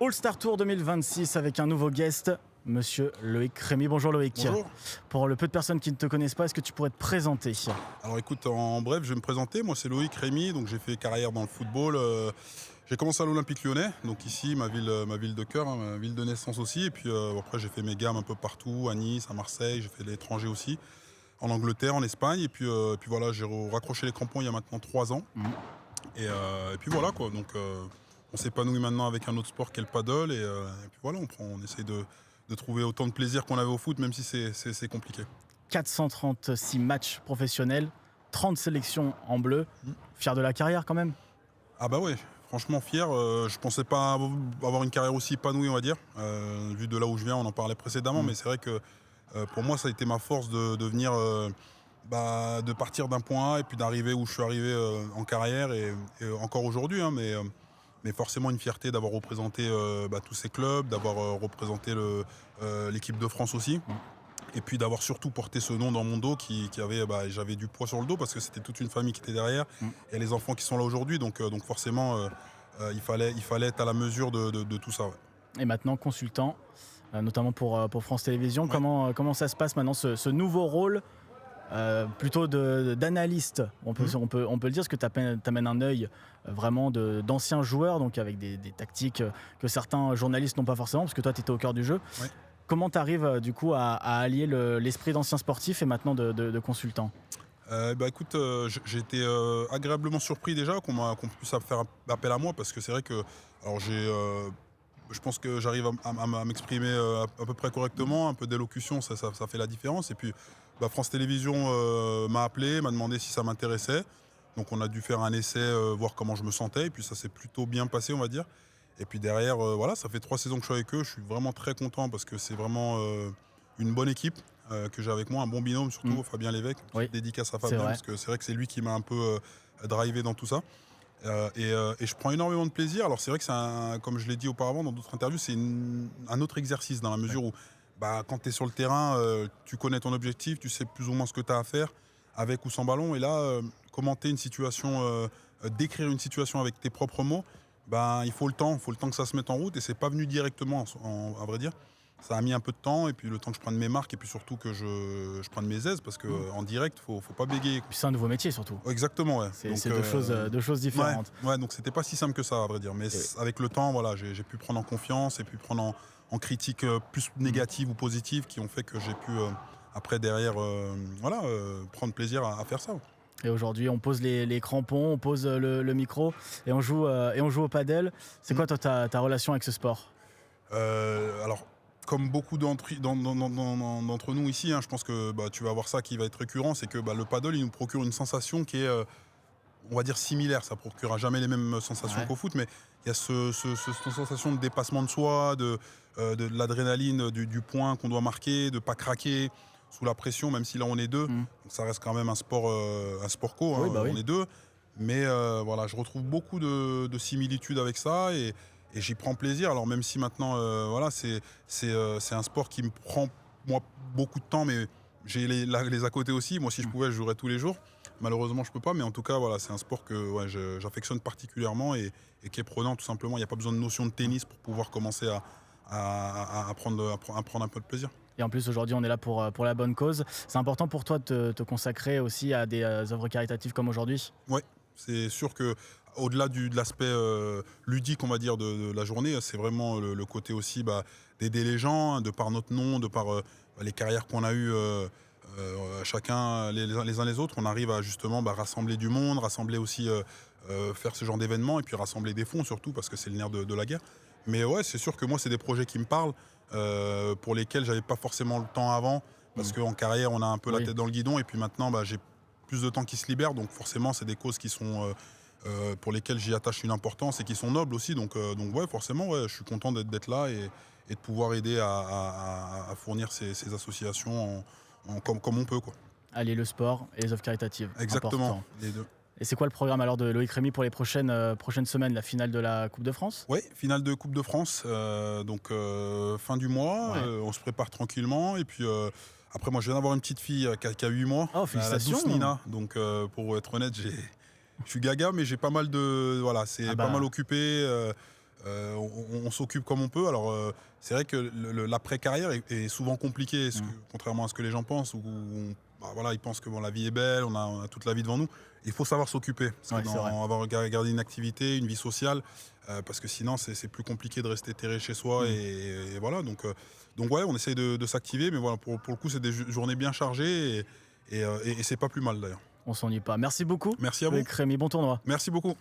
All-Star Tour 2026 avec un nouveau guest, monsieur Loïc Rémy. Bonjour Loïc. Bonjour. Pour le peu de personnes qui ne te connaissent pas, est-ce que tu pourrais te présenter? Alors écoute, en bref, je vais me présenter. Moi, c'est Loïc Rémy, donc j'ai fait carrière dans le football. J'ai commencé à l'Olympique Lyonnais, donc ici, ma ville de cœur, hein, ma ville de naissance aussi. Et puis après, j'ai fait mes gammes un peu partout, à Nice, à Marseille, j'ai fait l'étranger aussi, en Angleterre, en Espagne. Et puis voilà, j'ai raccroché les crampons il y a maintenant 3 ans. Et puis voilà quoi, donc on s'épanouit maintenant avec un autre sport qu'est le paddle. Et puis voilà, on essaie de trouver autant de plaisir qu'on avait au foot, même si c'est compliqué. 436 matchs professionnels, 30 sélections en bleu. Fier de la carrière quand même? Ah bah ouais, franchement fier. Je pensais pas avoir une carrière aussi épanouie, on va dire. Vu de là où je viens, on en parlait précédemment, mais c'est vrai que pour moi, ça a été ma force de venir, de partir d'un point A et puis d'arriver où je suis arrivé en carrière et encore aujourd'hui. Hein, mais forcément une fierté d'avoir représenté tous ces clubs, d'avoir représenté l'équipe de France aussi. Et puis d'avoir surtout porté ce nom dans mon dos qui avait, j'avais du poids sur le dos parce que c'était toute une famille qui était derrière et les enfants qui sont là aujourd'hui. Donc forcément, il fallait être à la mesure de tout ça. Ouais. Et maintenant consultant, notamment pour France Télévisions. Ouais. Comment ça se passe maintenant, ce nouveau rôle plutôt d'analyste, on peut le dire, parce que tu amènes un œil vraiment d'anciens joueurs, donc avec des tactiques que certains journalistes n'ont pas forcément, parce que toi tu étais au cœur du jeu. Ouais. Comment tu arrives du coup à allier l'esprit d'ancien sportif et maintenant de consultant? Écoute, j'ai été agréablement surpris déjà qu'on puisse faire appel à moi parce que c'est vrai que alors je pense que j'arrive à m'exprimer à peu près correctement, un peu d'élocution, ça fait la différence. Et puis France Télévisions m'a appelé, m'a demandé si ça m'intéressait. Donc on a dû faire un essai, voir comment je me sentais. Et puis ça s'est plutôt bien passé, on va dire. Et puis derrière, voilà, ça fait 3 saisons que je suis avec eux. Je suis vraiment très content parce que c'est vraiment une bonne équipe que j'ai avec moi, un bon binôme surtout, Fabien Lévesque. Oui, Dédicace à c'est Fabien vrai. parce que c'est vrai que c'est lui qui m'a un peu drivé dans tout ça. Et je prends énormément de plaisir. Alors c'est vrai que comme je l'ai dit auparavant dans d'autres interviews, c'est un autre exercice dans la mesure où quand tu es sur le terrain, tu connais ton objectif, tu sais plus ou moins ce que tu as à faire avec ou sans ballon. Et là, commenter une situation, décrire une situation avec tes propres mots, il faut le temps que ça se mette en route. Et c'est pas venu directement, à vrai dire. Ça a mis un peu de temps, et puis le temps que je prenne mes marques, et puis surtout que je prenne mes aises, parce qu'en direct, faut pas bégayer. Puis c'est un nouveau métier surtout. Exactement, ouais. C'est Donc, deux choses différentes. Ouais, donc c'était pas si simple que ça, à vrai dire. Mais avec le temps, voilà, j'ai pu prendre en confiance et puis prendre en critique plus négative ou positive qui ont fait que j'ai pu, après, derrière, prendre plaisir à faire ça. Et aujourd'hui, on pose les crampons, on pose le micro et on joue au padel. C'est quoi toi ta relation avec ce sport? Alors, comme beaucoup d'entre nous ici, hein, je pense que tu vas avoir ça qui va être récurrent, c'est que le paddle, il nous procure une sensation qui est, on va dire, similaire. Ça ne procurera jamais les mêmes sensations Ouais. qu'au foot, mais il y a cette sensation de dépassement de soi, de l'adrénaline, du point qu'on doit marquer, de ne pas craquer sous la pression, même si là on est deux. Donc ça reste quand même un sport co, Oui, hein, oui. on est deux. Mais voilà, je retrouve beaucoup de similitudes avec ça et j'y prends plaisir. Alors même si maintenant, c'est un sport qui me prend moi beaucoup de temps, mais j'ai les à côté aussi. Moi, si je pouvais, je jouerais tous les jours. Malheureusement, je peux pas, mais en tout cas, voilà, c'est un sport que j'affectionne particulièrement et qui est prenant tout simplement. Il n'y a pas besoin de notion de tennis pour pouvoir commencer à prendre un peu de plaisir. Et en plus, aujourd'hui, on est là pour la bonne cause. C'est important pour toi de te consacrer aussi à des œuvres caritatives comme aujourd'hui? Ouais, c'est sûr que au-delà de l'aspect ludique, on va dire, de la journée, c'est vraiment le côté aussi d'aider les gens, hein, de par notre nom, de par les carrières qu'on a eues chacun les uns les autres. On arrive à justement rassembler du monde, rassembler aussi, faire ce genre d'événements et puis rassembler des fonds surtout parce que c'est le nerf de la guerre. Mais ouais, c'est sûr que moi, c'est des projets qui me parlent, pour lesquels j'avais pas forcément le temps avant parce qu'en carrière, on a un peu la Oui. tête dans le guidon et puis maintenant, j'ai plus de temps qui se libère, donc forcément c'est des causes qui sont pour lesquelles j'y attache une importance et qui sont nobles aussi, donc ouais, forcément, ouais, je suis content d'être là et de pouvoir aider à fournir ces associations comme on peut, quoi. Allier le sport et les œuvres caritatives. Exactement, Important. les deux. Et c'est quoi le programme alors de Loïc Rémy pour les prochaines semaines, la finale de la Coupe de France? Oui, finale de Coupe de France, donc fin du mois, Ouais. on se prépare tranquillement et puis après moi je viens d'avoir une petite fille qui a 8 mois, Oh, la félicitations! douce Nina, donc pour être honnête, je suis gaga mais j'ai pas mal de, voilà, c'est Ah pas bah. mal occupé, On s'occupe comme on peut. Alors, c'est vrai que l'après-carrière est souvent compliqué, contrairement à ce que les gens pensent, où voilà, ils pensent que bon, la vie est belle, on a toute la vie devant nous. Il faut savoir s'occuper, parce que avoir gardé une activité, une vie sociale, parce que sinon c'est plus compliqué de rester terré chez soi. Et voilà, donc ouais, on essaye de s'activer, mais voilà, pour le coup, c'est des journées bien chargées et c'est pas plus mal d'ailleurs. On s'ennuie pas. Merci beaucoup. Merci à vous. Avec Rémi, bon tournoi. Merci beaucoup.